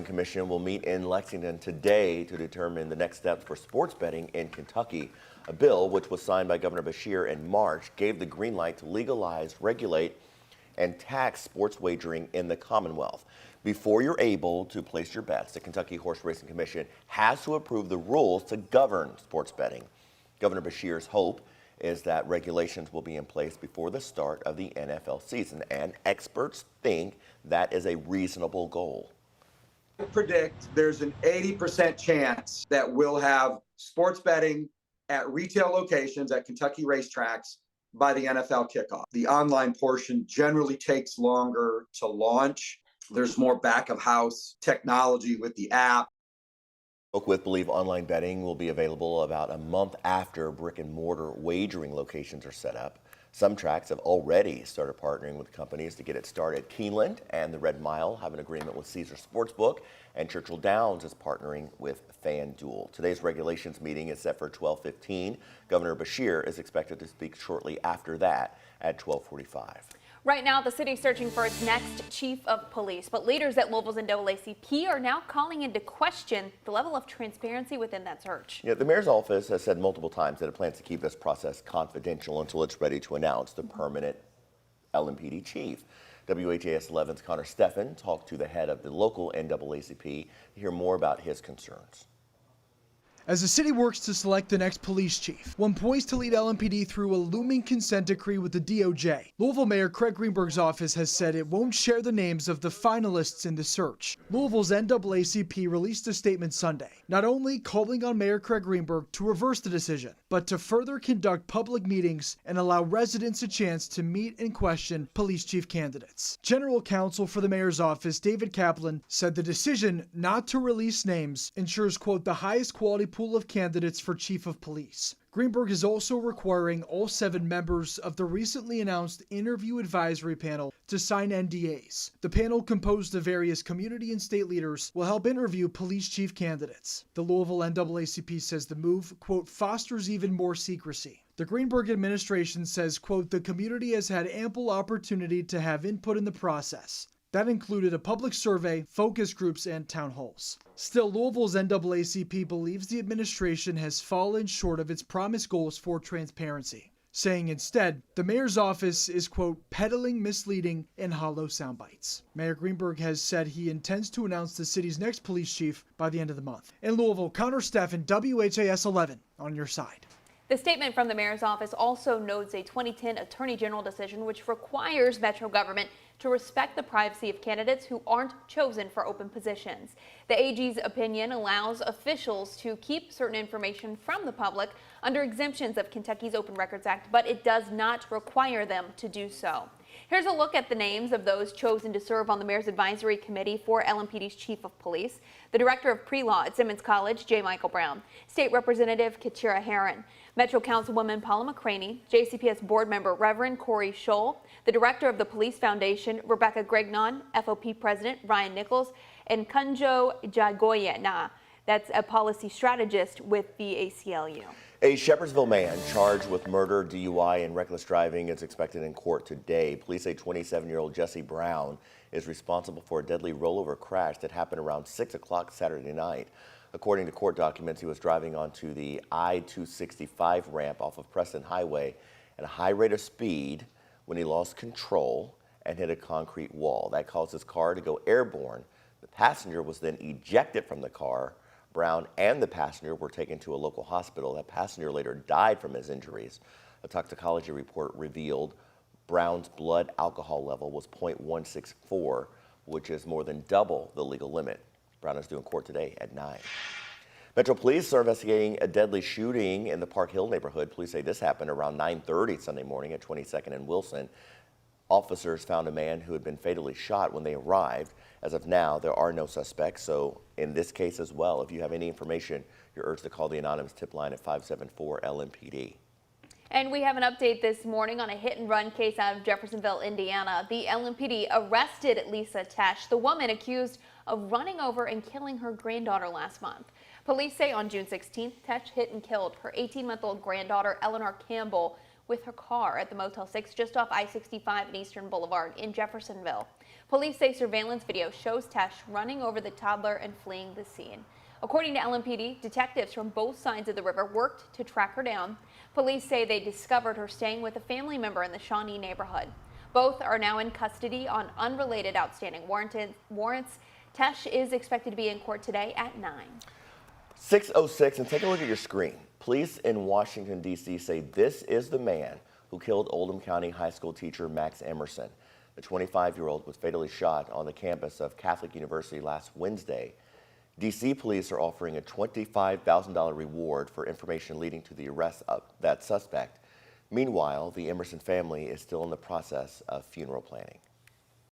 Commission will meet in Lexington today to determine the next steps for sports betting in Kentucky. A bill, which was signed by Governor Beshear in March, gave the green light to legalize, regulate, and tax sports wagering in the Commonwealth. Before you're able to place your bets, the Kentucky Horse Racing Commission has to approve the rules to govern sports betting. Governor Beshear's hope is that regulations will be in place before the start of the NFL season, and experts think that is a reasonable goal. I predict there's an 80% chance that we'll have sports betting at retail locations at Kentucky racetracks by the NFL kickoff. The online portion generally takes longer to launch. There's more back of house technology with the app. With believe online betting will be available about a month after brick and mortar wagering locations are set up. Some tracks have already started partnering with companies to get it started. Keeneland and the Red Mile have an agreement with Caesar Sportsbook, and Churchill Downs is partnering with FanDuel. Today's regulations meeting is set for 12:15. Governor Beshear is expected to speak shortly after that at 12:45. Right now, the city is searching for its next chief of police, but leaders at Louisville's NAACP are now calling into question the level of transparency within that search. Yeah, the mayor's office has said multiple times that it plans to keep this process confidential until it's ready to announce the permanent LMPD chief. WHAS11's Connor Steffen talked to the head of the local NAACP to hear more about his concerns. As the city works to select the next police chief, one poised to lead LMPD through a looming consent decree with the DOJ, Louisville Mayor Craig Greenberg's office has said it won't share the names of the finalists in the search. Louisville's NAACP released a statement Sunday, not only calling on Mayor Craig Greenberg to reverse the decision, but to further conduct public meetings and allow residents a chance to meet and question police chief candidates. General counsel for the mayor's office, David Kaplan, said the decision not to release names ensures, quote, the highest quality pool of candidates for chief of police. Greenberg is also requiring all 7 members of the recently announced interview advisory panel to sign NDAs. The panel, composed of various community and state leaders, will help interview police chief candidates. The Louisville NAACP says the move, quote, fosters even more secrecy. The Greenberg administration says, quote, the community has had ample opportunity to have input in the process. That included a public survey, focus groups, and town halls. Still, Louisville's NAACP believes the administration has fallen short of its promised goals for transparency, saying instead, the mayor's office is, quote, peddling misleading and hollow sound bites. Mayor Greenberg has said he intends to announce the city's next police chief by the end of the month. In Louisville, Connor Steffen, WHAS11, on your side. The statement from the mayor's office also notes a 2010 Attorney General decision which requires Metro government to respect the privacy of candidates who aren't chosen for open positions. The AG's opinion allows officials to keep certain information from the public under exemptions of Kentucky's Open Records Act, but it does not require them to do so. Here's a look at the names of those chosen to serve on the Mayor's Advisory Committee for LMPD's Chief of Police. The Director of Pre-Law at Simmons College, J. Michael Brown. State Representative Katira Herron. Metro Councilwoman Paula McCraney. JCPS Board Member Reverend Corey Scholl. The Director of the Police Foundation, Rebecca Gregnon. FOP President Ryan Nichols. And Kunjo Jagoyena. That's a policy strategist with the ACLU. A Shepherdsville man charged with murder, DUI, and reckless driving is expected in court today. Police say 27-year-old Jesse Brown is responsible for a deadly rollover crash that happened around 6 o'clock Saturday night. According to court documents, he was driving onto the I-265 ramp off of Preston Highway at a high rate of speed when he lost control and hit a concrete wall. That caused his car to go airborne. The passenger was then ejected from the car. Brown and the passenger were taken to a local hospital. That passenger later died from his injuries. A toxicology report revealed Brown's blood alcohol level was 0.164, which is more than double the legal limit. Brown is due in court today at 9. Metro Police are investigating a deadly shooting in the Park Hill neighborhood. Police say this happened around 9:30 Sunday morning at 22nd and Wilson. Officers found a man who had been fatally shot when they arrived. As of now, there are no suspects, so in this case as well, if you have any information, you're urged to call the anonymous tip line at 574-LMPD. And we have an update this morning on a hit-and-run case out of Jeffersonville, Indiana. The LMPD arrested Lisa Tesh, the woman accused of running over and killing her granddaughter last month. Police say on June 16th, Tesh hit and killed her 18-month-old granddaughter, Eleanor Campbell, with her car at the Motel 6 just off I-65 and Eastern Boulevard in Jeffersonville. Police say surveillance video shows Tesh running over the toddler and fleeing the scene. According to LMPD, detectives from both sides of the river worked to track her down. Police say they discovered her staying with a family member in the Shawnee neighborhood. Both are now in custody on unrelated outstanding warrants. Tesh is expected to be in court today at 9. 6:06, and take a look at your screen. Police in Washington, D.C. say this is the man who killed Oldham County High School teacher Max Emerson. The 25-year-old was fatally shot on the campus of Catholic University last Wednesday. D.C. police are offering a $25,000 reward for information leading to the arrest of that suspect. Meanwhile, the Emerson family is still in the process of funeral planning.